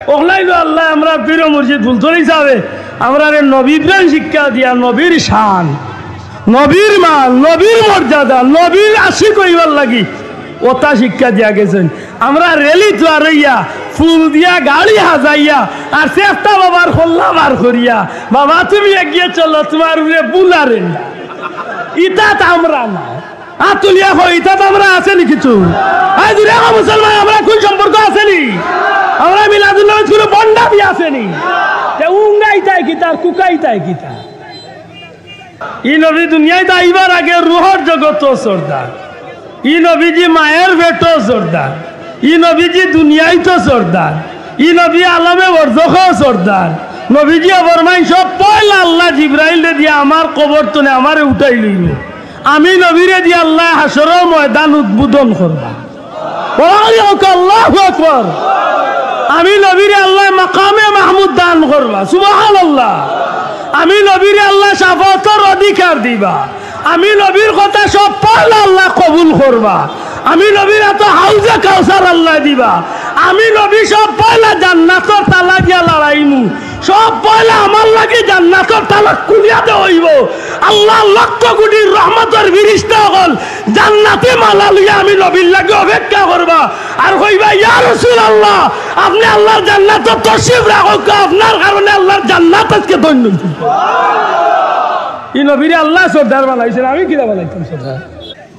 ওখলাইলো আল্লাহ আমরা পীর মুর্শিদ ফুলতলি হিসাবে আমরা নবীর শিক্ষা দিয়া নবীর শান, নবীর মান, নবীর মর্যাদা, নবীর আশিক হইবার লাগি ওটা শিক্ষা দিয়া গেছেন। আমরা রেলি তোয়ারইয়া ফুল দিয়া গাড়ি হাজাইয়া আর চেষ্টা বাবার খোল্লা বার করিয়া বাবা তুমি এগিয়ে চলো তোমার উপরে বুলারেন ইটাত আমরা না আতুলিয়া কই ইটাত আমরা আছেনি কিছু আই দুরে মুসলমান আমরা কোন সম্পর্ক আছেনি আমরা মিলাদুল্লাহ কোনো বন্ডা বি আসেনি তে উঙ্গাই তাই কিতা কুকাই তাই কিতা ই নবী দুনিয়ায় আইবার আগে রুহর জগত সরদার, ই নবীজি মায়ের ভেটো সরদার, ই নবীজি দুনিয়ায় তো সরদার, ই নবী আলমে বরজখ সরদার। নবীজি ফরমাই সব পয়লা আল্লাহ জিবরাইল দিয়া আমার কবর তনে আমারে উঠাই লইব, আমি নবীরে দিয়া আল্লাহ হাসরের ময়দান উদ্বোধন করবা। আল্লাহু আকবার। আমি নবীরে আল্লাহ মাকামে মাহমুদ দান করবা, সুবহানাল্লাহ। আমি নবীরে আল্লাহ শাফাতের অধিকার দিবা, আমি নবীর কথা সব পয়লা আল্লাহ কবুল করবা, আমি নবীর এত হাউজে কাউসার আল্লাহ দিবা, আমি নবী সব পয়লা জান্নাতের তালা দিয়া লড়াইমু, সব পয়লা আমার লাগে জান্নাতের তালা খুলিয়া দে হইব। আল্লাহ লক্ষ কোটি রহমতের ফেরেশতা হল জান্নাতে মালা লইয়া আমি নবীর লাগে অপেক্ষা করবা আর কইবা ইয়া রাসূলুল্লাহ আপনি আল্লাহর জান্নাতে তশরিফ রাখুক, আপনার কারণে আল্লাহর জান্নাত আজকে ধন্য। ই নবীরে আল্লাহ সর্দার বানাইছেন, আমি কিরা বানাইতাম সর্দার?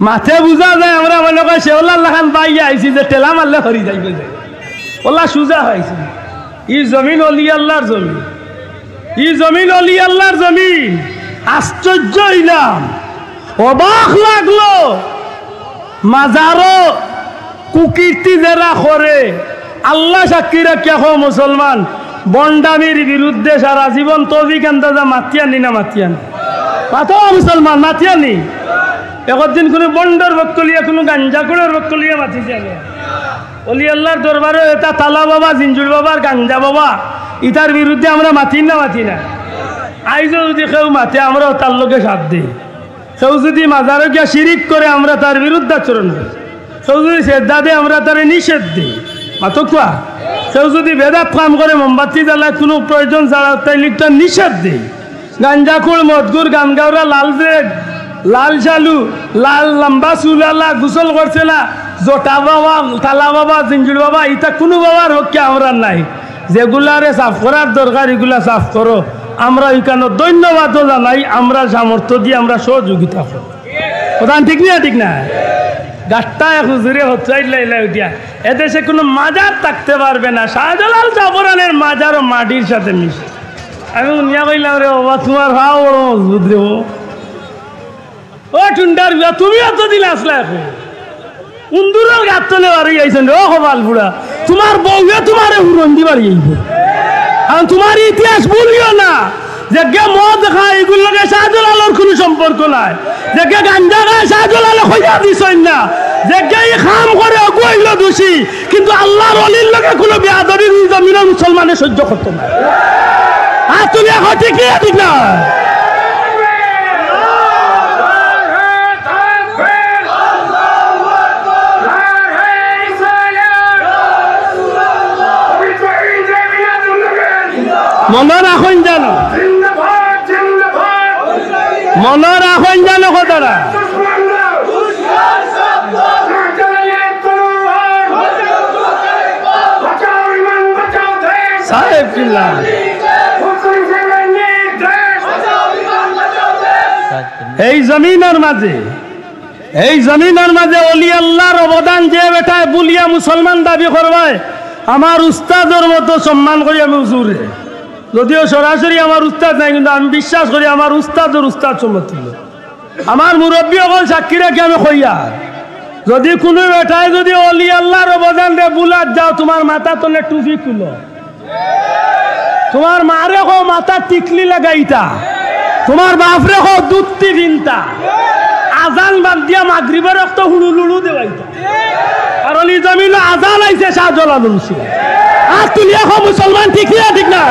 মাথে বুঝা যায় আমরা মনে করি শেওলাল্লাহ খান পাইয়া আইছি যে টেলা মারলে হরি যাইবে যায়, ওলা সুজা হয়েছে। ই জমিন অলি আল্লাহর জমিন, ই জমিন অলি আল্লাহর জমিন। আশ্চর্য হইলাম, অবাক লাগলো। মাজারো কুকীর্তি যারা করে আল্লাহ সাক্ষী রাখিয়া হো মুসলমান বন্ডামির বিরুদ্ধে সারা জীবন তৌফিক আন্দাজা মাতিয়ানি না মাতিয়ানি মাথা মুসলমান মাতিয়ানি। একদিন কোনো বন্ডর বক্তলিয়া কোনো গাঞ্জাকুড়ের বক্তলিয়া মাতি যাবে অলি আল্লাহর দরবারে এটা তালা বাবা জিঞ্জুর বাবার গাঞ্জা বাবা ইটার বিরুদ্ধে আমরা মাতি না মাতি না। আইজও যদি কেউ মাতে আমরা তার লোকে সাথ দিই, কেউ যদি মাজারে গিয়া শিরিক করে আমরা তার বিরুদ্ধে আচরণ করি, কেউ যদি শ্রদ্ধা দেয় আমরা তার নিষেধ দিই মাতো কোয়া, কেউ যদি বেদাত কাম করে মোমবাতি জ্বালায় কোনো প্রয়োজন ছাড়া তাই লিখটা নিষেধ দিই। গাঞ্জাকুড় মদগুর গানগাওরা লাল ব্রেড লাল চালু লাল লম্বা চুলালা গোসল করছে না জোটা বাবা তালা বাবা জিঞ্জুর বাবা ইটা কোনো বাবার হকে আমরা নাই। যেগুলারে সাফ করার দরকার এগুলা সাফ করো, আমরা এখানে ধন্যবাদও জানাই, আমরা সামর্থ্য দিয়ে আমরা সহযোগিতা করি। প্রধান ঠিক না ঠিক না? গাছটা হুজুরে হচ্ছাইলাই উঠিয়া এদেশে কোনো মাজার থাকতে পারবে না, শাহজালাল জাফরানের মাজারও মাটির সাথে মিশে। আমি উনিয়া কইলাম রে বাবা তোমার ভাও বড় মজবুত রে ও টুন্ডার বিয়া তুমি এত দিন আসলে এখন উন্দুরের গাছ তলে বাড়ি আইছেন রে ও কপাল বুড়া, তোমার বউয়ে তোমার হুরন্দি বাড়ি আইব। কারণ তোমার ইতিহাস ভুলিও না যে গে মদ খায় এগুলোর লগে শাহজালালের কোনো সম্পর্ক নাই, যে গে গাঞ্জা খায় শাহজালালে হইয়া দিছেন না, যে গে খাম করে অগুয়াইল দোষী, কিন্তু আল্লাহর ওলির লগে কোনো বেয়াদবি জমিনের মুসলমানে সহ্য করতে না। আর তুমি এখন ঠিক ঠিক না? মনে রাখুন জানো, মনে রাখুন জানো কথাটা। সাহেব কিল্লা এই জমিনের মাঝে, এই জমিনের মাঝে অলি আল্লাহর অবদান যে বেটায় বুলিয়া মুসলমান দাবি করবায় আমার উস্তাদের মতো সম্মান করি আমি হুজুরে, যদিও সরাসরি আমার উস্তাদ নাই কিন্তু আমি বিশ্বাস করি আমার উস্তাদের উস্তাদ সম্মতি। আমার মুরব্বী অকল সাক্ষী রেখে আমি কইয়া যদি কোনো বেটায় যদি অলি আল্লাহর অবদান রে বুলাত যাও তোমার মাথা তলে টুপি খুলো, তোমার মা রেখো মাথা টিকলি লাগাইতা, তোমার বাপ রেখো দুধটি ভিনতা, আজান বাদ দিয়া মাগরিবের রক্ত হুড়ু লুড়ু দেওয়াইতা। কারণ এই জমিন আজান আইছে শাহজালাল ছিল আর তুই এখন মুসলমান ঠিক ঠিক না?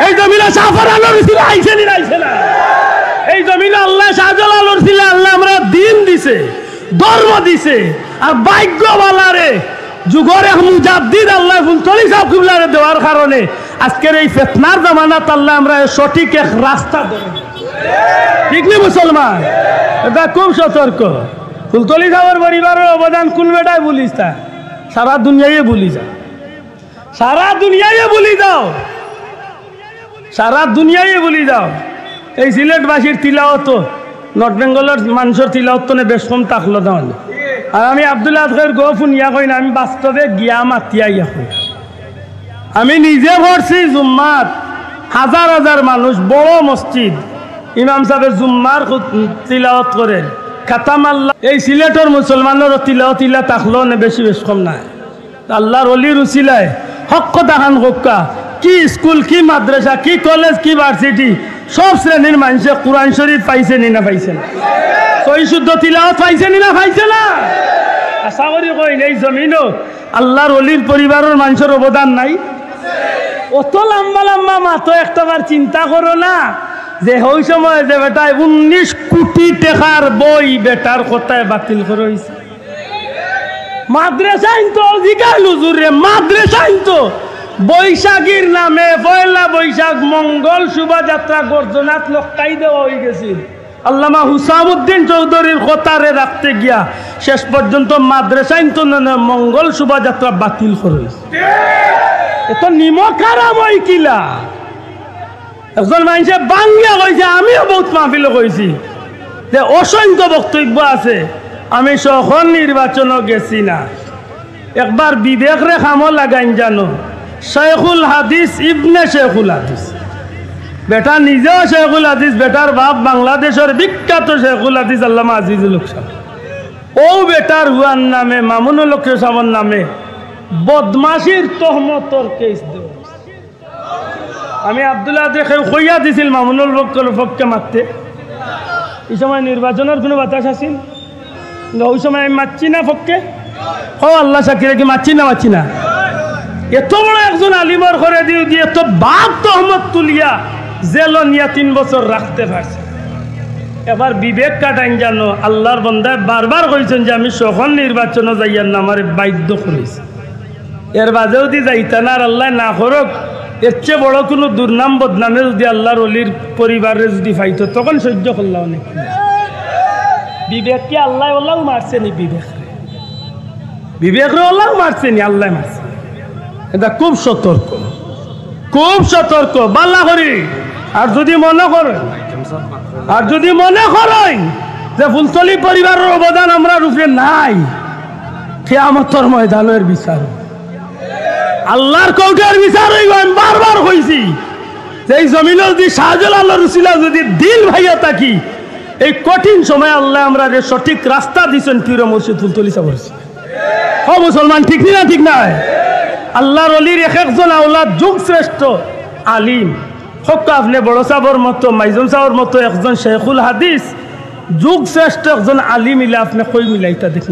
এই জমিনে শাহজালাল ছিল আইছে নি আইছে না? এই জমিনে আল্লাহ শাহজালাল ছিল আল্লাহ আমরা দিন দিছে, ধর্ম দিছে আর ভাগ্যবালারে যুগর এক মুজাদ্দিদ আল্লাহ ফুলতলি সাহেব কিবলারে দেওয়ার কারণে আজকের এই ফিতনার জামানাত আল্লাহ আমরা সঠিক এক রাস্তা দেব। ঠিক নি মুসলমান? এটা খুব সতর্ক। ফুলতলি সাহেবের পরিবারের অবদান কোন বেটায় বলিস তা সারা দুনিয়ায় বলি যাও, সারা দুনিয়ায় বলি যাও, সারা দুনিয়ায় বলি যাও। এই সিলেটবাসীর তিলাওয়াত নর্থ বেঙ্গলের মানুষের তিলাওয়াত বেশ কম থাকলো তাহলে। আর আমি আব্দুল আজকের গো ফুনিয়া কই না, আমি বাস্তবে গিয়া মাতিয়া ইয়া কই। আমি নিজে পড়ছি জুম্মাত, হাজার হাজার মানুষ, বড় মসজিদ, ইমাম সাহেব জুম্মার তিলাওয়াত করে খাতাম আল্লাহ। এই সিলেটের মুসলমানের তিলাওয়াত ইলা থাকলো না বেশি বেশ কম নাই। আল্লাহর অলির উসিলায় হক দেখান হক্কা কি স্কুল, কি মাদ্রাসা, কি কলেজ, কি ভার্সিটি, সব শ্রেণীর মানুষে কোরআন শরীফ পাইছে নি না পাইছে না? সহি শুদ্ধ তিলাওয়াত পাইছে নি না পাইছে না? আশা করি কই এই জমিনও আল্লাহর অলির পরিবারের মানুষের অবদান নাই? অত লম্বা লম্বা মাত্র একটাবার চিন্তা করো না যে ওই সময় যে বেটায় 19 কোটি টাকার বই বেটার কথায় বাতিল করে হয়েছে। মাদ্রাসাইন তো অধিকার হুজুরে, মাদ্রাসাইন তো বৈশাখীর নামে পয়লা বৈশাখ মঙ্গল শোভাযাত্রা গর্জনাত লক্কাই দেওয়া হয়ে গেছিল। আল্লামা হুসামউদ্দিন চৌধুরীর কথারে রাখতে গিয়া শেষ পর্যন্ত মাদ্রাসাইন তো মঙ্গল শোভাযাত্রা বাতিল করে হয়েছে। এত নিমক হারাম হয় কিলা? একজন মানুষে বাংলা কইছে, আমিও বহুত মাহফিল কইছি যে অসংখ্য বক্তব্য আছে। আমি সখন নির্বাচনও গেছি না, একবার বিবেক রে খামো লাগাইন জানো। শেখুল হাদিস ইবনে শেখুল হাদিস, বেটা নিজেও শেখুল হাদিস, বেটার বাপ বাংলাদেশের বিখ্যাত শেখুল হাদিস আল্লামা আজিজুল হক সাহেব। ও বেটার হুয়ার নামে মামুনুল হক সাহেবের নামে বদমাশির তহমতর কেস দেওয়া। আমি আব্দুল্লাহ কইয়া দিছিল মামুনুল হকের পক্ষে মারতে। এই সময় নির্বাচনের কোনো বাতাস আসিল? ওই সময় আমি মারছি না পক্ষে। ও আল্লাহ সাকিরে কি মারছি না? মারছি না। এত বড় একজন আলিমর করে দিয়ে এত বাপ তহমত তুলিয়া জেল নিয়া 3 বছর রাখতে পারছে। এবার বিবেক কাটাইন জানো। আল্লাহর বন্দায় বারবার কইছেন যে আমি সখন নির্বাচনও যাইয়ার না, আমার বাধ্য করেছি। এর বাজেও দি যাইতা না, আর আল্লাহ না করক এর চেয়ে বড় কোনো দুর্নাম বদনামে যদি আল্লাহর অলির পরিবারে যদি পাইতো তখন সহ্য করলাম অনেক। বিবেককে আল্লাহ ওল্লাহ মারছে নি? বিবেক রে ওল্লাহ মারছে নি? আল্লাহ মারছে। এটা খুব সতর্ক, খুব সতর্ক। বাল্লা করি আর যদি মনে করেন যে ফুলতলি পরিবারের অবদান আমরা রূপে নাই, কিয়ামতের ময়দানের বিচার, আল্লাহর কৌটার বিচার হইব। আমি বারবার কইছি যে এই জমিনে যদি শাহজালাল রুসিলা যদি দিল ভাইয়া থাকি, এই কঠিন সময় আল্লাহ আমরা সঠিক রাস্তা দিচ্ছেন পীর মুর্শিদ ফুলতলি সাহেব। ও মুসলমান, ঠিক না? ঠিক নয়? আল্লাহর অলির এক একজন আওলাদ যুগ শ্রেষ্ঠ আলিম হক। আপনি বড় সাহেবের মতো, মাইজুম সাহেবের মতো একজন শেখুল হাদিস, যুগ শ্রেষ্ঠ একজন আলিম মিলা আপনি কই মিলাইতা? দেখ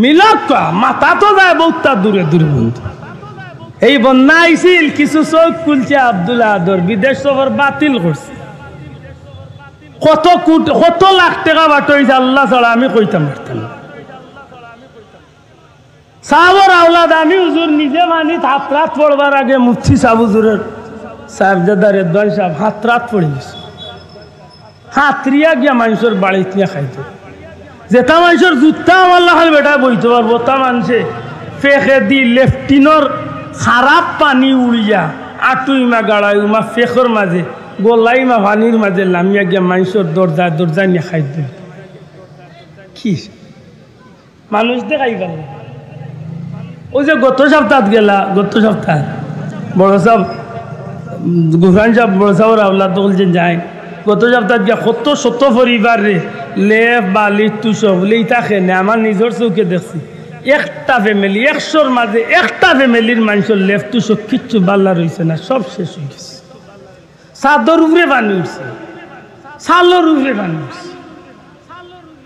মিলাক মাথা তো যায় বহুতা দূরে দূরে। বন্ধু এই বন্যা আইছিল, কিছু চোখ খুলছে আব্দুল আদর, বিদেশ সফর বাতিল করছে। কত লাখ টাকা বাটো হয়েছে আল্লাহ ছাড়া আমি কইতাম পারতাম না। সাহাবর আওলাদ আমি হুজুর নিজে মানি হাত রাত পড়বার আগে মুফতি সাহেব হুজুরের সাহেবজাদা রেদওয়ান সাহেব হাত রাত পড়ে গেছে। হাতরিয়া গিয়া মানুষের বাড়িতে নিয়ে খাইতো। যেটা মানুষের জুতা আমার লাগাল বেটা বইতে পারবো, তা মানুষে ফেঁকে দি লেফটিনর খারাপ পানি উড়িয়া আটুইমা গাড়াইমা ফেঁকর মাঝে গোলাইমা পানির মাঝে নামিয়া গিয়া মানুষের দরজা নিয়ে খাইত। কি মানুষ দেখাই গেল। ওই যে গত সপ্তাহ গেলা, গত সপ্তাহ বড় সাহেব গুফরান সাহেব বড় সাহেবের আওলাদ বলছে যায়, গত সপ্তাহ গিয়া কত শত পরিবার রে লেপ বালি তুষো বলে থাকে না। আমার নিজের চৌকে দেখছি একটা ফ্যামিলি 100-র মাঝে একটা ফ্যামিলির মানুষের লেপ তুষো কিচ্ছু বাল্লা রয়েছে না, সব শেষ হয়ে গেছে। চাদর উপরে পানি উঠছে, ছালের উপরে পানি উঠছে।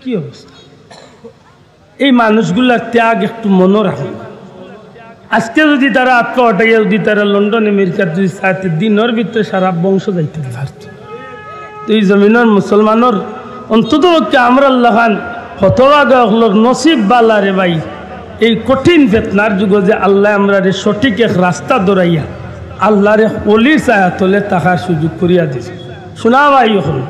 কি অবস্থা! এই মানুষগুলার ত্যাগ একটু মনে রাখুন। আজকে যদি তারা আত্মা হটাইয়া যদি তারা লন্ডন আমেরিকার যদি চাইতে দিনের ভিতরে সারা বংশ যাইতে পারত। তো এই জমিনের মুসলমানের অন্তত আমরা আল্লাহ খান হতভাগা নসিব বালা রে ভাই, এই কঠিন ফিতনার যুগে যে আল্লাহ আমরা সঠিক এক রাস্তা দৌড়াইয়া আল্লাহর অলির ছায়া তলে থাকার সুযোগ করিয়া দিছে। শোনা ভাই হল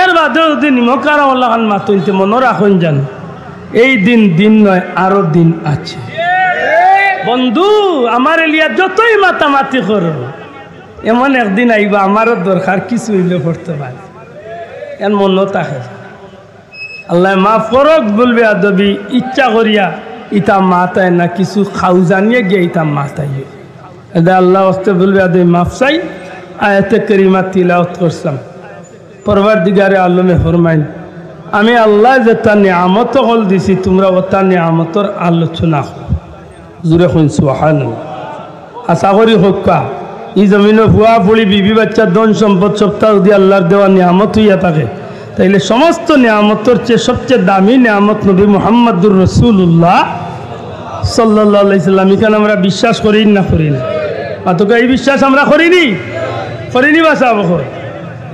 এর বাদেও যদি নিমকার আল্লাহান মাতইতে মনে রাখুন যেন এই দিন নয়, আরো দিন আছে। বন্ধু আমার এলিয়া যতই মাতামাতি করো, এমন একদিন আইবা আমারও দরকার কিছু হইলে করতে পারে, এর মনে থাকে। আল্লাহ মাফ করক বলবে আদবি ইচ্ছা করিয়া ইতা মাতায় না, কিছু খাও জানিয়ে গিয়ে ইতা মাতাইয়ে এটা আল্লাহ হস্তে বলবে আদবি মাফ চাই। আয়াতে করিমা তিলাওয়াত করছাম, পরওয়ারদিগারে আলমে ফরমাইন আমি আল্লাহ যে তার নিয়ামত হল দিছি, তোমরা ও তার নিয়ামতর আলোচনা করো। জুড়ে শুন সুবহানাল্লাহ। আশা করি হক্কা ই জমিনে ভুয়া ফুড়ি বিবি বাচ্চা ধন সম্পদ সপ্তাহ দিয়ে আল্লাহর দেওয়া নিয়ামত হইয়া থাকে, তাইলে সমস্ত নিয়ামতর চেয়ে সবচেয়ে দামি নিয়ামত নবী মুহাম্মদুর রাসূলুল্লাহ সাল্লাল্লাহু আলাইহি সাল্লাম। এখানে আমরা বিশ্বাস করি না করি না? মাতকা এই বিশ্বাস আমরা করিনি বাসা বকর,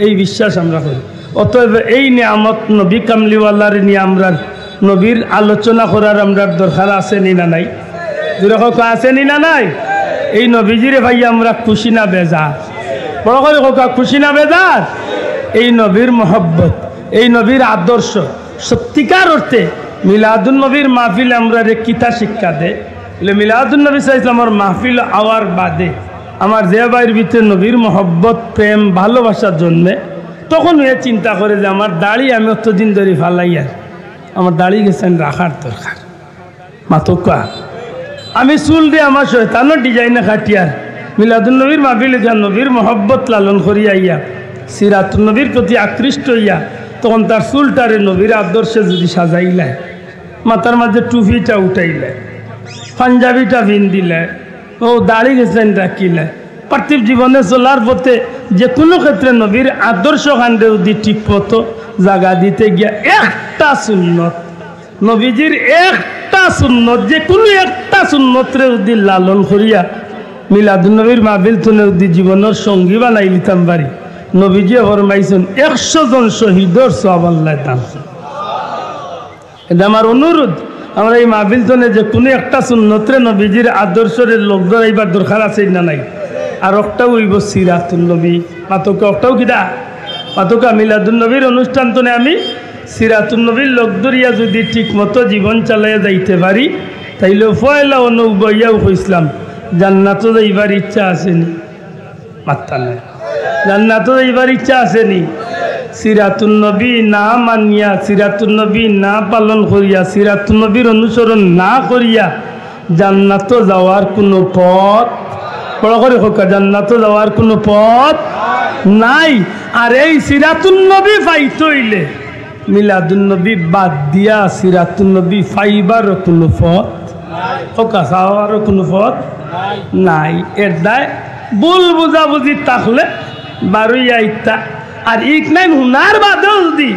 এই বিশ্বাস আমরা করি। অতএব এই নিয়ামত নবী কামলিওয়ালার নিয়ে আমরা নবীর আলোচনা করার আমরা দরকার আছে নি না নাই? যেরকম আছে নি না নাই? এই নবীজিরে ভাই আমরা খুশি না বেজার? বড় করে কোকা খুশি না বেজার? এই নবীর মহব্বত, এই নবীর আদর্শ সত্যিকার অর্থে মিলাদুন নবীর মাহফিল আমরা রে কিতা শিক্ষা দে। মিলাদুন নবী সাল্লাল্লাহু মাহফিল আওয়ার বাদে আমার যে ভাইয়ের ভিতরে নবীর মহব্বত প্রেম ভালোবাসার জন্যে, তখন এ চিন্তা করে যে আমার দাড়ি আমি অতদিন ধরে ফালাইয়ার, আমার দাড়ি গেছেন রাখার দরকার। মাতকা আমি চুল দিয়ে আমার শয়তানোর ডিজাইনে কাটিয়ার মিলাদুন নবীর মাহফিল নবীর মহব্বত লালন করিয়া ইয়া সিরাতুন নবীর প্রতি আকৃষ্ট হইয়া তখন তার চুলটারে নবীর আদর্শে যদি সাজাইলে, মাথার মাঝে টুপিটা উঠাইলে, পাঞ্জাবিটা ভিন্দিলে, ও দাড়ি গেছেন রাখিলে, পার্থিব জীবনে চলার পথে যে কোনো ক্ষেত্রে নবীর আদর্শ কাণ্ডে যদি ঠিক মতো জায়গা দিতে গিয়া একটা সুন্নত, নবীজির একটা সুন্নত, যে কোনো একটা সুন্নতরে যদি লালন করিয়া মিলাদুন নবীর মাহফিল তুলে যদি জীবনের সঙ্গী বানাই লিতাম পারি, নবীজি ফরমাইছেন 100 জন শহীদর সওয়াব আল্লাহ দান। এটা আমার অনুরোধ, আমরা এই মাহফিল তুলে যে কোনো একটা সুন্নতরে নবীজির আদর্শের লোক ধরাইবার দরকার আছে না নাই? আর একটাও হইব সিরাতুন নবী। মাতকা একটাও কিনা? মাতকা মিলাদুন নবীর অনুষ্ঠান তো আমি সিরাতুন নবীর লোক ধরিয়া যদি ঠিক মতো জীবন চালাইয়া যাইতে পারি, তাইলে ফয়লা অনুবইয়াও হইসলাম জান্নাতও যাইবার ইচ্ছা আসেনি? মাত্তা নাই। জান্নাতও যাইবার ইচ্ছা আসেনি? সিরাতুন নবী না মানিয়া, সিরাতুন নবী না পালন করিয়া, সিরাতুন নবীর অনুসরণ না করিয়া জান্নাতও যাওয়ার কোনো পথ, বড় করে হোক, জান্নাতও যাওয়ার কোনো পথ নাই। আর এই সিরাতুন নবী পাইতে হইলে মিলাদুন নবী বাদ দিয়া সিরাতুন নবী ফাইবারও কোনো পথ, হোকা চাওয়ারও কোনো পথ নাই। এর দায় ভুল বুঝাবুঝি থাকলে বারুইয়া ইত্যা। আর ইক নাই হুনার বাদেও যদি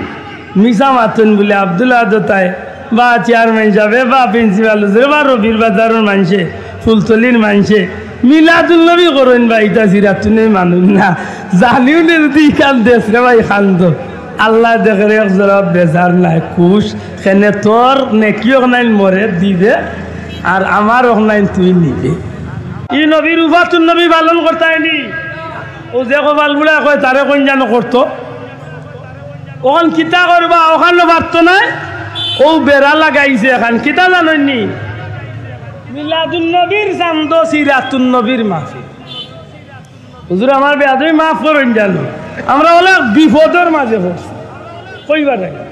মিশা মাতুন বলে আব্দুল্লাহ দোতায় বা চেয়ারম্যান যাবে বা প্রিন্সিপাল বা রবির বাজারের মানুষে ফুলতলির মানুষে মিলাদুল নবী করেন বা ইটা সিরাতুনে মানুষ না জানিও না, যদি খান দেশ রে ভাই খান্দ আল্লাহ দেখে জবাব বেজার নাই খুশ সেনে তোর নেকি অনাইন মরে দিবে আর আমার অনাইন তুই নিবে। ই নবীর উফাতুন নবী পালন করতে হয়নি। ও যে কবাল বুড়া কয় তারে কোন জানো করতো, ওখান কিতা করবা ওখানে পারতো না, ও বেড়া লাগাইছে এখান কিতা জানি মিলাদুন নবীর চান্দ সিরাতুন নবীর মাহফিল। হুজুর আমার বেয়াদবি মাফ করেন জানো, আমরা বলে বিপদের মাঝে পড়ছি। কইবার আগে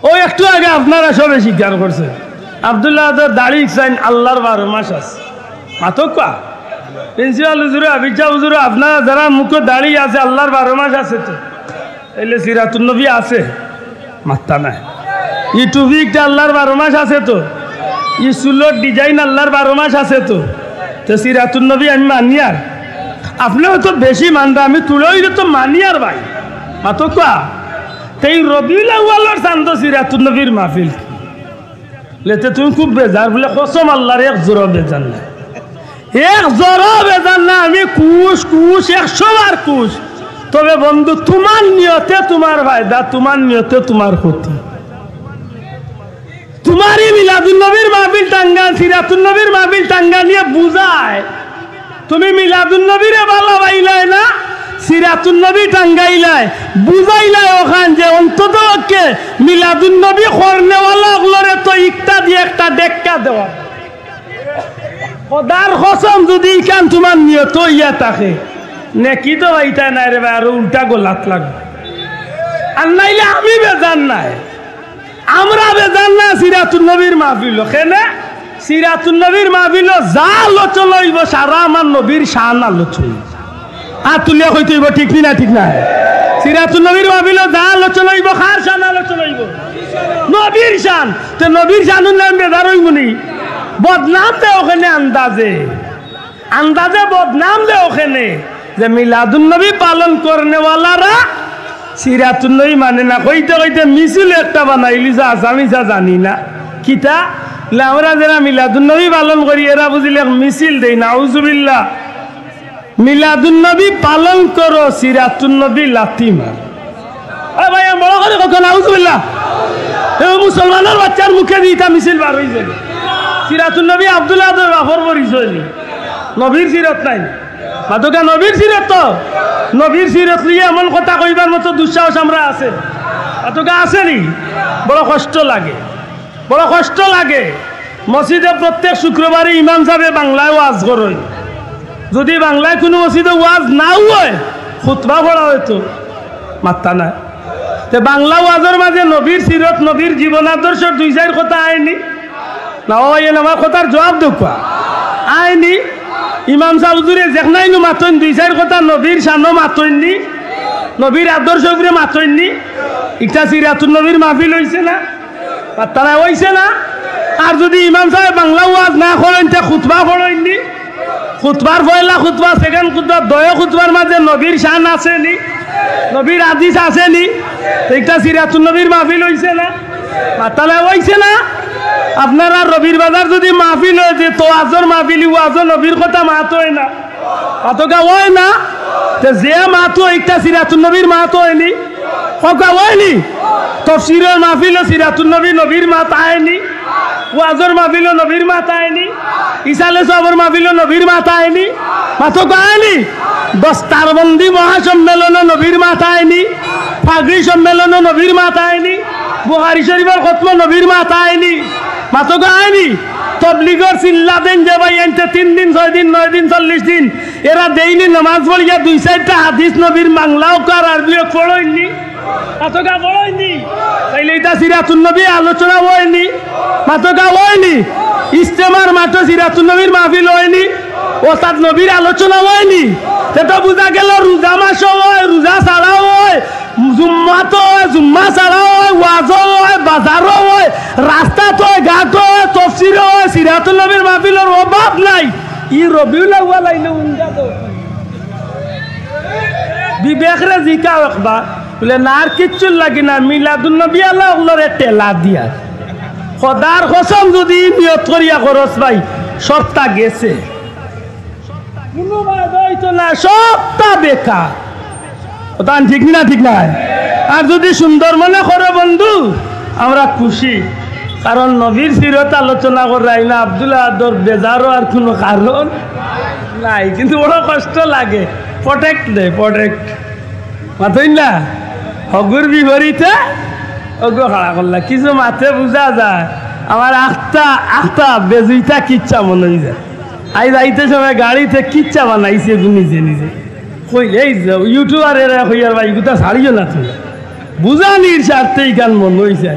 ও একটু আগে আপনারা সবে স্বীকার করছে আব্দুল্লাহ দাড়ি চাইন আল্লাহর 12 মাস আছে। মাতকা প্রিন্সিপাল হুজুর আবিজা হুজুর আপনারা যারা মুখে দাড়ি আছে আল্লাহর 12 মাস আছে তো, এলে সিরাতুন নবী আছে মাত্তা নাই। ই টুপিকটা আল্লাহর 12 মাস আছে তো, ই চুলোর ডিজাইন আল্লাহর 12 মাস আছে তো, তো সিরাতুন নবী আমি মানি। আর আপনিও তো বেশি মানরা, আমি তুলেই তো মানি আর ভাই। মাতকা এই রবিউল আউয়ালের চান্দ সিরাতুন নবীর মাহফিল লেতে তুমি খুব বেজার বলে কসম আল্লাহর এক জোড়া বেজার না, এক জোড়া বেজার না। আমি কুশ 100 বার কুশ। তবে বন্ধু তোমার নিয়তে তোমার ফায়দা, তোমার নিয়তে তোমার ক্ষতি। তোমারই মিলাদুন নবীর মাহফিল টাঙ্গা সিরাতুন নবীর মাহফিল টাঙ্গা নিয়ে বুঝায় তুমি মিলাদুন নবীরে ভালো পাইলাই না সিরাতুন নবী টাঙ্গাইলাই বুঝাইলাই ওখান যে অন্তত মিলাদুন নবী করনেওয়ালা ওগুলোরে তো ইকটা দিয়ে একটা ডেক্কা দেওয়া খোদার কসম যদি ইকান তোমার নিয়ত ইয়া থাকে নেকি তো এইটা নাই রে ভাই আরো উল্টা গোলাত লাগবে আর নাইলে আমি বেজান নাই আমরা বেজান না সিরাতুন নবীর মাহফিল কেনে সিরাতুন নবীর মাহফিল যা আলোচনা হইব সারা আমার নবীর শান আলোচনা আর তুলিয়া কইতে হইব ঠিক না ঠিক না সিরাতুন নবীর মাহফিল যা আলোচনা হইব কার শান আলোচনা হইব নবীর শান তো নবীর শানুর নাম বেজার হইব নি বদনাম দে ওখানে আন্দাজে আন্দাজে বদনাম দে ওখানে যে মিলাদুন নবী পালন করনেওয়ালারা সিরাতুন নবী মানে না কইতে কইতে মিছিল একটা বানাইলি যা আমি যা জানি না কিতা আমরা যারা মিলাদুন নবী পালন করি এরা বুঝিলে মিছিল দেই নাউজুবিল্লাহ মিলাদুন নবী পালন করো সিরাতুন নবী লাথি মার আরে ভাই বড় করে কখন নাউজুবিল্লাহ এ মুসলমানের বাচ্চার মুখে দিতা মিছিল বার হই যাবে সিরাতুন নবী আব্দুল্লাহ দর বাফর পরিচয় নবীর সিরাত নাই মাতকা নবীর সিরাত তো নবীর সিরাত লিয়ে এমন কথা কইবার মতো দুঃসাহস আমরা আছে মাতকা আছে নি বড় কষ্ট লাগে মসজিদে প্রত্যেক শুক্রবারে ইমাম সাহেব বাংলায় ওয়াজ করে যদি বাংলায় কোনো মসজিদে ওয়াজ না হয় খুতবা পড়া হয়তো মাত্তা না তে বাংলা ওয়াজের মাঝে নবীর সিরত নবীর জীবন আদর্শ দুই চার কথা আয়নি না ওই আমার কথার জবাব দেখা আয়নি ইমাম সাহেব হুজুরে যেখানাইনো মাতইন দুই চার কথা নবীর শানো মাতইননি নবীর আদর্শ উপরে মাতইননি একটা সিরাতুন নবীর মাহফিল হইছে না তারা হইছে না আর যদি ইমাম সাহেব বাংলা ওয়াজ না করেন তে খুতবা পড়েননি খুতবার পয়লা খুতবা সেকেন্ড খুতবা দয় খুতবার মাঝে নবীর শান আসেনি নবীর হাদিস আসেনি একটা সিরাতুন নবীর মাহফিল হইছে না তারা হইছে না আপনারা রবির বাজার যদি মাহফিল হয় যে তো আজর মাহফিল ওয়াজর নবীর কথা মাত হয় না অতকা হয় না যে মাত একটা সিরাতুন নবীর মাত হয়নি হকা হয়নি তফসিরের মাহফিল সিরাতুন নবী নবীর মাত আয়নি ওয়াজর মাহফিল নবীর মাত আয়নি ইসালে সবর মাহফিল নবীর মাত আয়নি মাতকা আয়নি দস্তারবন্দি মহাসম্মেলন নবীর মাত আয়নি ফাগরি সম্মেলন নবীর মাত আয়নি বুখারী শরীফের খতম নবীর মাত আয়নি মাতকা আয়নি তবলিগর চিল্লা দেন যে ভাই এনতে 3 দিন 6 দিন 9 দিন 40 দিন এরা দেইনি নামাজ পড়িয়া 2-4টা হাদিস নবীর বাংলাও কার আরবিও পড়ইনি মাতকা পড়ইনি তাইলে এটা সিরাতুন নবী আলোচনা হয়নি মাতকা হয়নি ইস্তেমার মাত্র সিরাতুন নবীর মাহফিল হয়নি ওস্তাদ নবীর আলোচনা হয়নি এটা বুঝা গেল রোজা মাস হয় রোজা ছাড়াও হয় জুম্মা তো হয় জুম্মা ছাড়াও হয় ওয়াজও হয় বাজারও হয় রাস্তা তো হয় ঘাট হয় তফসির হয় সিরাতুল নবীর মাহফিলের অভাব নাই ই রবিউল আউয়াল আইলে উনগা তো বিবেকরে জিকা রাখবা বলে না আর কিচ্ছু লাগে না মিলাদুন নবী আল্লাহ ওগুলোরে টেলা দিয়া খোদার কসম যদি নিয়ত করিয়া খরচ ভাই সবটা গেছে কোনো হইতো না সবটা বেকার ওটা ঠিক না ঠিক না আর যদি সুন্দর মনে করে বন্ধু আমরা খুশি কারণ নবীর সিরত আলোচনা করাই না আব্দুল্লাহ আদর বেজারও আর কোনো কারণ নাই কিন্তু বড় কষ্ট লাগে প্রটেক্ট দে প্রটেক্ট মাতই না হগুর বিপরীতে অগ্র খাড়া করলা কিছু মাথে বুঝা যায় আমার আখটা বেজুইটা কিচ্ছা মনে হয়ে যায় আই যাইতে সময় গাড়িতে কিচ্ছা বানাইছে নিজে নিজে কই এই ইউটিউবার এরা হইয়ার ভাই গুতা ছাড়িও না তুই বুঝানির স্বার্থেই গান মন হয়েছে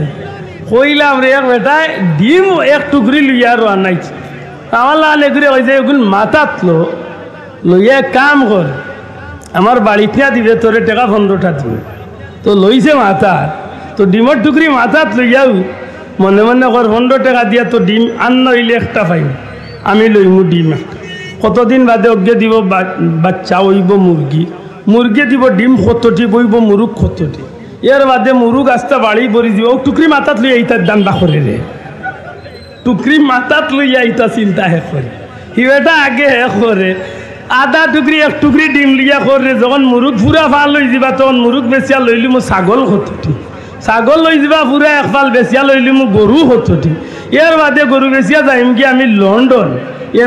কইলাম রে বেটায় ডিম এক টুকরি লইয়া আর আনাইছে আমার লাল এগুলো হয়েছে এগুলো মাথাত লইয়া কাম কর আমার বাড়িতে দিবে তোরে টাকা 15টা দিবে তো লইছে মাথাত তো ডিমের টুকরি মাথাত লইয়াও মনে মনে কর 15 টাকা দিয়া তো ডিম আন নইলে একটা পাইম আমি লইমু ডিম একটা কতদিন বাদে অজ্ঞে দিব বাচ্চা হইব মুরগি দিব ডিম 70টি বইব মুরুগ 70টি এর বাদে মুরুগ আস্তা বাড়ি ভরি দিব টুকরি মাথাত লই এইটার দান্দা করে রে টুকরি মাথাত লই এইটা চিন্তা হে করে হিবেটা আগে হে করে আধা টুকরি এক টুকরি ডিম লিয়া করে যখন মুরুগ পুরা ভাল লই যাবা তখন মুরুগ বেচিয়া লইলি মো ছাগল 70টি ছাগল লই যাবা পুরা একফাল বেচিয়া লইলি মোক গরু হতটি এর বাদে গরু বেচিয়া যাইম কি আমি লন্ডন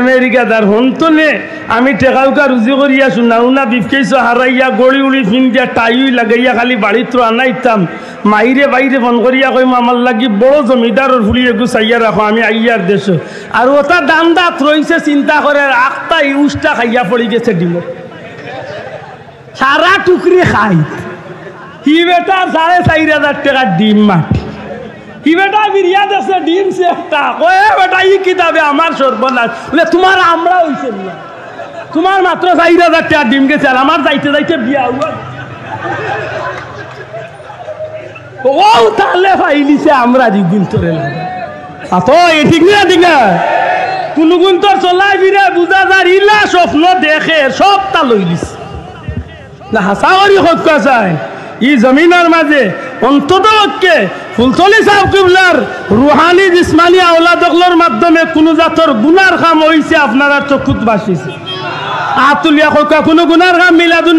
আমেরিকা তার হন্তনে আমি টেকাউকা রুজি করি আসুন নাউনা বিফকেছো হারাইয়া গড়ি উড়ি ফিন্দিয়া টাইই লাগাইয়া খালি বাড়িত আনাইতাম মাইরে বাইরে ফোন করিয়া কইম আমার লাগি বড় জমিদারের ফুলি এগু চাইয়া রাখো আমি আইয়ার দেশ আর ওটা দাম দাঁত রয়েছে চিন্তা করে আখটা ইউজটা খাইয়া পড়ি গেছে ডিম সারা টুকরি খাই হি বেটা 4,500 টাকা ডিম মাটি হি বেটা বিরিয়া দেশে ডিম সে একটা কয়ে বেটা ই কিতাবে আমার সর্বনাশ বলে তোমার আমরা হইছে না তোমার মাত্র 4,000 টাকা ডিম গেছে আর আমার যাইতে যাইতে বিয়া হুয়া ও তাহলে ফাইলিছে আমরা দিগুন তোরে লাগে তো এ ঠিক না ঠিক না কোনো গুণ তোর চলাই বিরে বুঝা যার ইলা স্বপ্ন দেখে সবটা লইলিস না হাসা করি হক যায় ই জমিনের মাঝে অন্তত পক্ষে ফুলতলি সাহেব কিবলার রুহানি জিসমানি আওলাদগুলোর মাধ্যমে কোন জাতর গুনার কাম হইছে আপনারা চক্ষুত বাসিছে আতুলিয়া কইকা কোন গুনার কাম মিলাদুন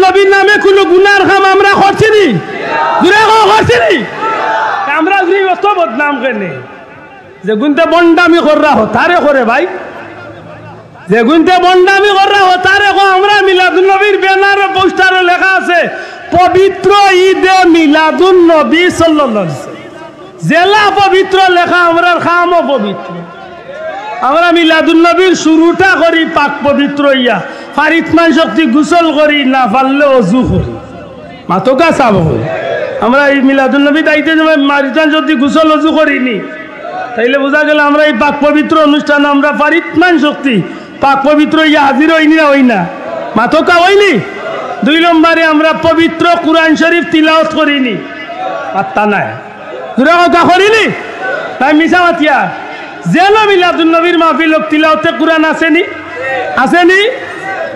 নবীর নামে কোন গুনার কাম আমরা করছি নি জুরে করছি নি আমরা জুরি অত বদনাম কেনে যে গুনতে বন্ডামি কররা হতারে করে ভাই যে গুনতে বন্ডামি কররা হতারে কো আমরা মিলাদুন নবীর ব্যানারে পোস্টারে লেখা আছে পবিত্র ঈদে মিলাদুন নবী সাল্লাল্লাহু আলাইহি ওয়াসাল্লাম জেলা পবিত্র লেখা আমরা খামও পবিত্র আমরা মিলাদুন নবীর শুরুটা করি পাক পবিত্র ইয়া ফারিতমান শক্তি গোসল করি না পারলে ওযু করি মাতকা সাব করি আমরা এই মিলাদুন নবী দাইতে মারিতান যদি গোসল ওযু করিনি তাইলে বোঝা গেল আমরা এই পাক পবিত্র অনুষ্ঠান আমরা ফারিতমান শক্তি পাক পবিত্র ইয়া হাজির হইনি না হই না মাতকা হইনি 2 নম্বরে আমরা পবিত্র কুরআন শরীফ তিলাওয়াত করিনি পাত্তা নাই দুরা কথা করিনি তাই মিছা মাতিয়া জেলা মিলাদুন নবীর মাহফিল তিলাওয়াতে কুরআন আসেনি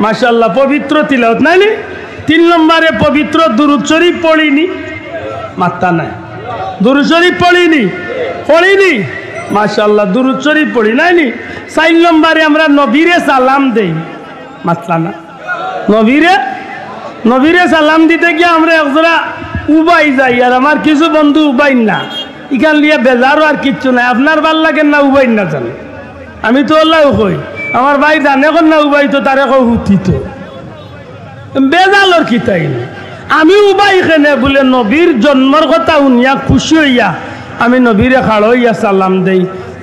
মাশাআল্লাহ পবিত্র তিলাওয়াত নাইনি 3 নম্বরে পবিত্র দুরূদ শরীফ পড়িনি মাত্তা নাই দুরূদ শরীফ পড়িনি মাশাআল্লাহ দুরূদ শরীফ পড়ি নাইনি 4 নম্বরে আমরা নবীরে সালাম দেই মাত্তা না নবীরে সালাম দিতে গিয়ে আমরা একজোড়া উবাই যাই আর আমার কিছু বন্ধু উবাই না ইখান লিয়ে বেজারও আর কিচ্ছু নাই আপনার ভাল লাগেন না উবাই না জানে আমি তো আল্লাহ কই আমার ভাই জানে কোন না উবাই তো তারে কই হুতি তো বেজালর কিতাই আমি উবাই কেনে বলে নবীর জন্মর কথা উনিয়া খুশি হইয়া আমি নবীরে খাড় হইয়া সালাম দেই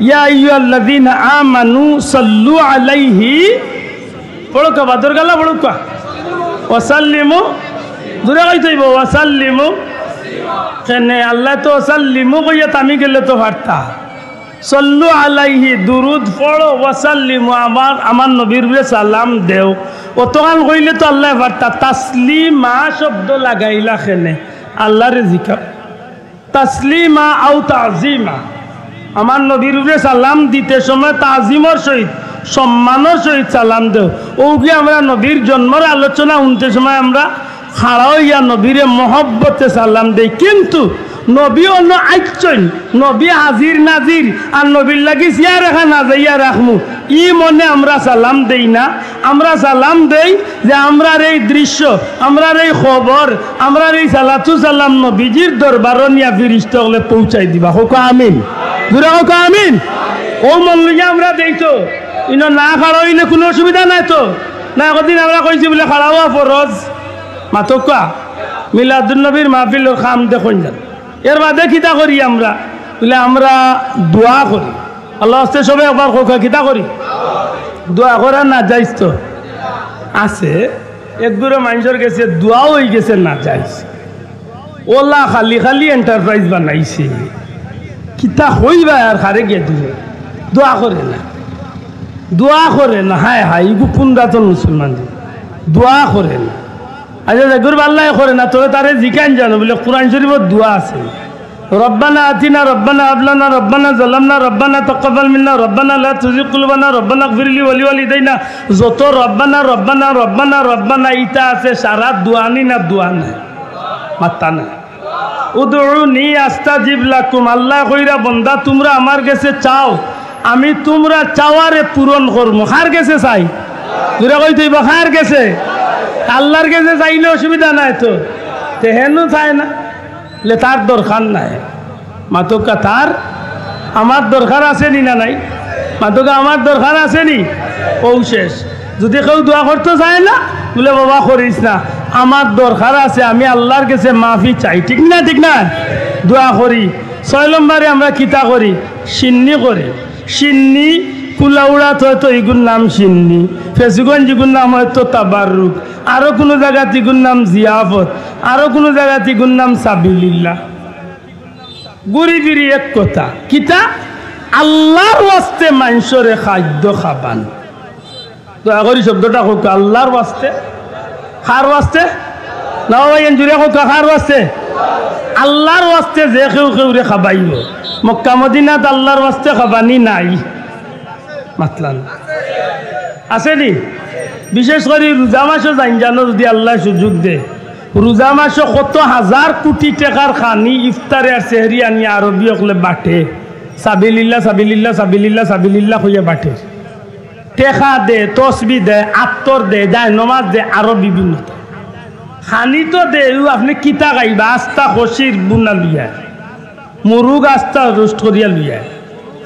ইয়া আইয়ুহাল্লাযীনা আমানু সাল্লু আলাইহি পড়ো কা বাদর গালা পড়ো কা ওয়াসাল্লিমু দূরে কইতেইব ওয়াসাল্লিমু কেনে আল্লাহ তো ওয়াসাল্লিমু কইয়া তামি গেলে তো ফারতা সাল্লু আলাইহি দুরুদ পড়ো ওয়াসাল্লিমু আমার নবীর উপরে সালাম দেও অতগান কইলে তো আল্লাহ ফারতা তাসলিমা শব্দ লাগাইলা কেনে আল্লাহর জিকির তাসলিমা আও তাজিমা আমার নবীর উপরে সালাম দিতে সময় তাজিমর সহিত সম্মানের সহিত সালাম দেও ওকে আমরা নবীর জন্মের আলোচনা উনতে সময় আমরা খাড়া হইয়া নবীরে মহব্বতে সালাম দেই কিন্তু নবী অন্য আইচন নবী হাজির নাজির আর নবীর লাগি চিয়া রেখা না যাইয়া রাখমু ই মনে আমরা সালাম দেই না আমরা সালাম দেই যে আমরার এই দৃশ্য আমরার এই খবর আমরার এই সালাতু সালাম নবীজির দরবার নিয়া ফিরিস্তা হলে পৌঁছাই দিবা হোক আমিন দুরা হোক আমিন ও মন লইয়া আমরা দেইতো ইনো না খাড়া হইলে কোনো অসুবিধা নাই তো না কদিন আমরা কইছি বলে খাড়া হওয়া ফরজ মাতকা মিলাদুন নবীর মাহফিল খাম দেখুন যান এর বাদে কিতা করি আমরা বলে আমরা দোয়া করি আল্লাহ আস্তে সবে একবার কোকা কিতা করি দোয়া করা না যাইস তো আছে একদূরে মানুষের গেছে দোয়াও হয়ে গেছে না যাইস ওলা খালি খালি এন্টারপ্রাইজ বানাইছে কিতা হইবা আর খারে গিয়ে দিলে দোয়া করে না হায় হায় ইগু পুনরাতন মুসলমান দোয়া করে না আচ্ছা দেখুর আল্লাহ করে না তবে তারে জিকান জানো বলে কোরআন শরীফের দোয়া আছে রব্বানা আতিনা রব্বানা আবলানা রব্বানা জালামনা রব্বানা তাকাব্বাল মিন্না রব্বানা লা তুযিগ কুলুবানা রব্বানা ইগফিরলি ওয়া লিওয়ালিদাইনা যত রব্বানা ইটা আছে সারা দোয়া নি না দোয়া না মাত্তা না উদউনি আস্তাজিব লাকুম আল্লাহ কইরা বান্দা তোমরা আমার কাছে চাও আমি তোমরা চাওয়ারে পূরণ করবো কার কাছে চাই তোরা কই তুই কার কাছে আল্লাহর কাছে চাইলে অসুবিধা নাই তো হেনু চায় না লে তার দরকার নাই মাতকা তার আমার দরকার আছে নি না নাই মাতকা আমার দরকার আছে নি ও শেষ যদি কেউ দোয়া করতে চায় না বলে বাবা করিস না আমার দরকার আছে আমি আল্লাহর কাছে মাফি চাই ঠিক না দোয়া করি 6 নম্বরে আমরা কিতা করি সিন্নি করি সিন্নি কুলাউড়াত হয়তো এগুর নাম সিন্নি ফেসুগঞ্জ এগুর নাম হয়তো তাবারুক আরো কোনো জায়গাতে এগুর নাম জিয়াফত আরো কোনো জায়গাতে এগুর নাম সাবিলিল্লাহ গুড়ি বিড়ি এক কথা কিতা আল্লাহর ওয়াস্তে মানুষরে খাদ্য খাবান দয়া করি শব্দটা হোক আল্লাহর ওয়াস্তে খার ওয়াস্তে না ভাই জুড়ে হোক খার ওয়াস্তে আল্লাহর ওয়াস্তে যে কেউ কেউরে খাবাইব মক্কা মদিনাত আল্লাহর ওয়াস্তে খাবানি নাই মাতলান আসেনি বিশেষ করে রোজা মাসও জান জানো যদি আল্লাহ সুযোগ দে রোজা মাসও কত হাজার কোটি টাকার খানি ইফতারে আর সেহরি আনি আরবি হলে বাটে সাবিলিল্লাহ সাবিলিল্লাহ সাবিলিল্লাহ সাবিলিল্লাহ হইয়া বাটে টেকা দে তসবি দে আত্তর দে যায় নমাজ দে আরো বিভিন্ন খানি তো দে আপনি কিতা গাইবা আস্তা খসির বুনা লুইয়া মুরুগ আস্তা রোস্ট করিয়া লুইয়া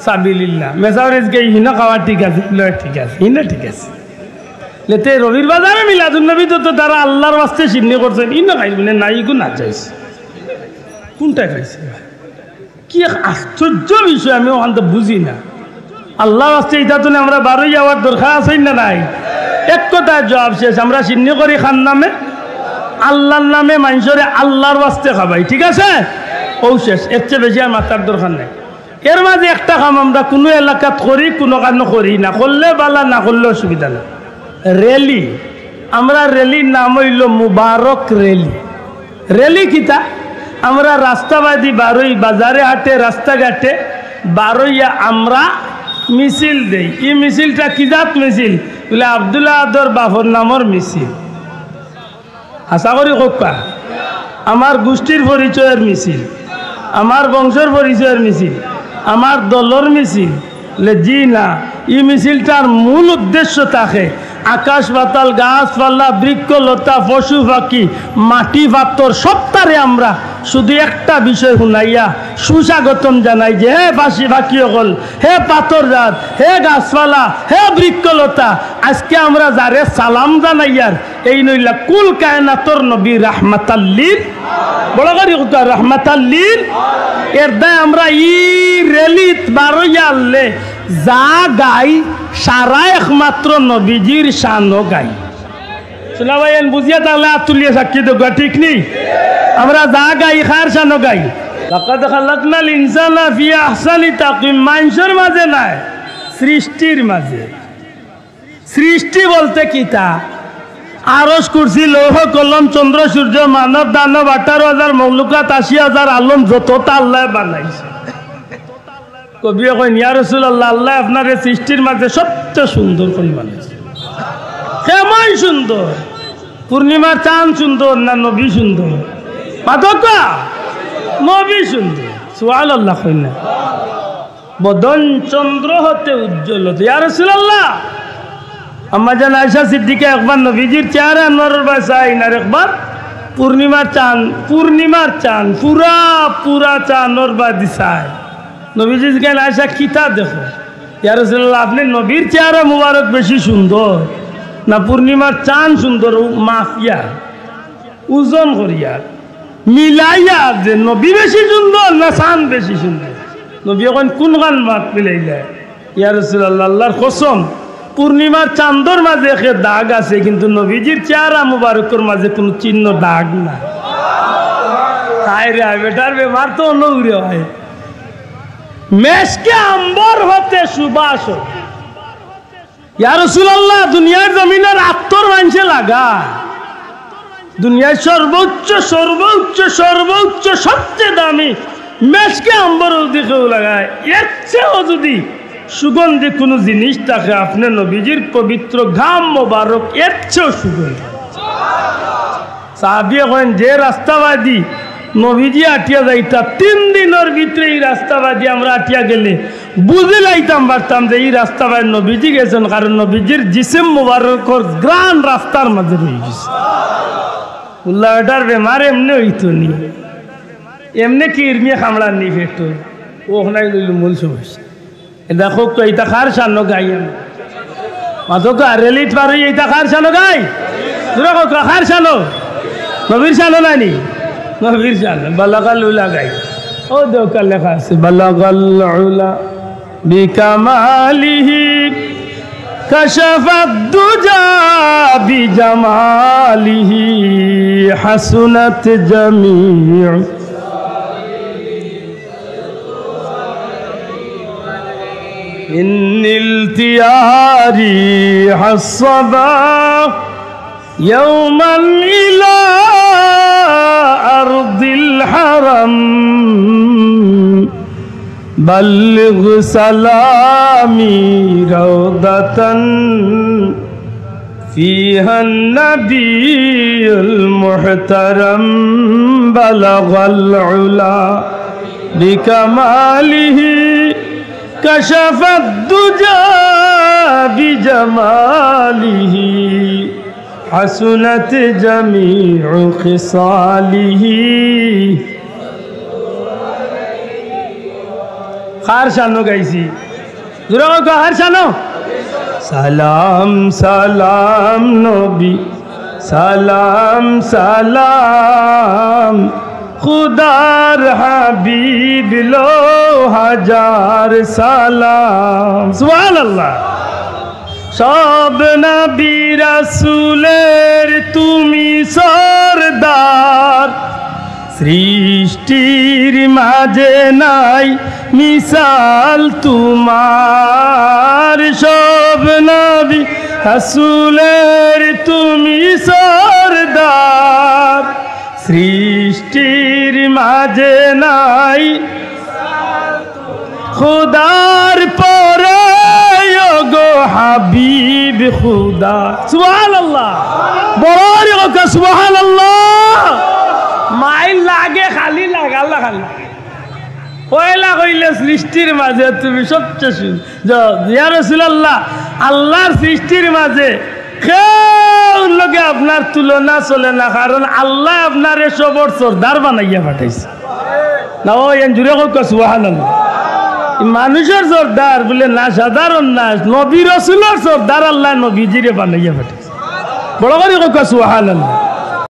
সাবিলিল্লাহ মেসাউরেজ গে হিনা খাওয়া ঠিক আছে ঠিক আছে হিনা ঠিক আছে লেতে রবির বাজারে মিলাদুন নবী তো তারা আল্লাহর ওয়াস্তে সিন্নি করছেন ইনা খাইবেন না ইগু না যাইছে কোনটা খাইছে কি আশ্চর্য বিষয় আমি ওখান তো বুঝি না আল্লাহর ওয়াস্তে এটা তো আমরা বারোই যাওয়ার দরকার আছে না নাই এক কথা জবাব শেষ আমরা সিন্নি করি খান নামে আল্লাহর নামে মানুষরে আল্লাহর ওয়াস্তে খাবাই ঠিক আছে ও শেষ এর চেয়ে বেশি আর মাথার দরকার নাই এর মাঝে একটা কাম আমরা কোনো এলাকাত করি কোনো কারণে করি না করলে বালা না করলে অসুবিধা না রেলি আমরা রেলির নাম হইল মুবারক রেলি রেলি কিতা আমরা রাস্তাবাদী বারোই বাজারে হাটে রাস্তাঘাটে বারোইয়া আমরা মিছিল দেই এই মিছিলটা কিজাত মিছিল বলে আব্দুল্লাহ আদর বাফর নামর মিছিল আশা করি কোকা আমার গোষ্ঠীর পরিচয়ের মিছিল আমার বংশের পরিচয়ের মিছিল আমার দলর মিছিল জি না এই মিছিলটার মূল উদ্দেশ্য থাকে আকাশ পাতাল গাছপালা বৃক্ষ লতা পশু পাখি মাটি পাথর সবটারে আমরা শুধু একটা বিষয় শুনাইয়া সুস্বাগতম জানাই যে হে বাসি পাখি হল হে পাথর জাত হে গাছপালা হে বৃক্ষ লতা আজকে আমরা যারে সালাম জানাইয়ার এই নইলা কুল কায়নাতর নবী রাহমাতাল্লিল বড় করি রাহমাতাল্লিল এর দায় আমরা ই রেলিত বারোইয়া আনলে যা গাই সারা একমাত্র নবীজির শানও গাই শোনা ভাই বুঝিয়া তাহলে তুলিয়ে সাক্ষী দেবো ঠিক নেই আমরা যা গাই খার শানও গাই লাকাদ খালাকনাল ইনসানা ফি আহসানি তাকওয়িম মানুষের মাঝে নাই সৃষ্টির মাঝে সৃষ্টি বলতে কিতা আরশ কুরসি লৌহ কলম চন্দ্র সূর্য মানব দানব 18,000 মখলুকাত 80,000 আলম যতটা আল্লাহ বানাইছে কবি কইন ইয়া রাসূলুল্লাহ আল্লাহ আপনার এই সৃষ্টির মাঝে সবচেয়ে সুন্দর করে বানাইছে কেমন সুন্দর পূর্ণিমার চাঁদ সুন্দর না নবী সুন্দর পাতকা নবী সুন্দর সুবহানাল্লাহ কইন না বদন চন্দ্র হতে উজ্জ্বল হতে ইয়া রাসূলুল্লাহ আম্মা জান আয়েশা সিদ্দিকা একবার নবীজির চেহারা আনোয়ারের বাসায় না একবার পূর্ণিমার চাঁদ পুরা পুরা চাঁদর বা দিশায় নবীজি কেন আয়েশা কিতা দেখো ইয়া রাসূলুল্লাহ আপনি নবীর চেহারা মুবারক বেশি সুন্দর না পূর্ণিমার চাঁদ সুন্দর মাফিয়া ওজন করিয়া মিলাইয়া যে নবী বেশি সুন্দর না চাঁদ বেশি সুন্দর নবী এখন কোন গান মাত মিলাইলে ইয়া রাসূলুল্লাহ আল্লাহর কসম পূর্ণিমার চাঁদর মাঝে একটা দাগ আছে কিন্তু নবীজির চেহারা মুবারকের মাঝে কোনো চিহ্ন দাগ না তাই রে বেটার ব্যাপার তো অনুরে হয় মেশকে আম্বর হতে সুবাস ইয়া রাসূলুল্লাহ দুনিয়ার জমিনের আত্তর মানুষে লাগা দুনিয়ার সর্বোচ্চ সর্বোচ্চ সর্বোচ্চ সবচেয়ে দামি মেশকে আম্বর দিকেও লাগায় এর চেয়েও যদি সুগন্ধি কোনো জিনিস থাকে আপনার নবীজির পবিত্র ঘাম মোবারক এর চেয়েও সুগন্ধি সাহাবী করেন যে রাস্তাবাদী নবীজি আটিয়া যাইতা 3 দিনের ভিতরে এই রাস্তাবাদী আমরা আটিয়া গেলে বুঝে লাইতাম পারতাম যে এই রাস্তাবাদী নবীজি গেছেন কারণ নবীজির জিসিম মোবারকর গ্রান রাস্তার মাঝে রয়ে গেছে উল্লাহটার বেমার এমনি হইতো নি এমনি কি ইরমিয়ে খামড়ার নি ফেটো ওখানে লইল মূল সমস্যা দেখো তো এইটা খার সানো গাই আমি মাতো তো রেলিট পারি এইটা খার সানো গাই তোরা কো খার সানো নবীর সানো নানি নবীর সানো বালাগাল উলা গাই ও দেওকাল লেখা আছে বালাগাল উলা বিকামালিহি কাশাফাত দুজা বিজামালিহি হাসুনাত জামিউ إن التياري حصبا يوما إلى أرض الحرم بلغ سلامي روضة فيها النبي المحترم بلغ العلا بكماله كشف الدجى بجماله حسنت جميع خصاله خار شانو গাইছি জোরে কও খার শানো সালাম সালাম নবী সালাম সালাম খুদার হাবিব লো হাজার সালাম সুবহানাল্লাহ সব নবী রাসূলের তুমি সরদার সৃষ্টির মাঝে নাই মিসাল তোমার সব নবী রাসূলের তুমি সরদার সৃষ্টির মাঝে নাই খুদার পরে গো হাবিব খুদা সুবহানাল্লাহ বড় গো সুবহানাল্লাহ মাইল লাগে খালি লাগা আল্লাহ খালি পয়লা কইলে সৃষ্টির মাঝে তুমি সবচেয়ে ইয়া রাসূলুল্লাহ আল্লাহর সৃষ্টির মাঝে কেউ লগে আপনার তুলনা চলে না কারণ আল্লাহ আপনার সবর সর্দার বানাইয়া পাঠাইছে না ও এন জুড়ে কক সুবহানাল্লাহ মানুষের সর্দার বলে না সাধারণ না নবী রাসূলের সর্দার আল্লাহ নবীজিরে বানাইয়া পাঠাইছে বড় করে কক সুবহানাল্লাহ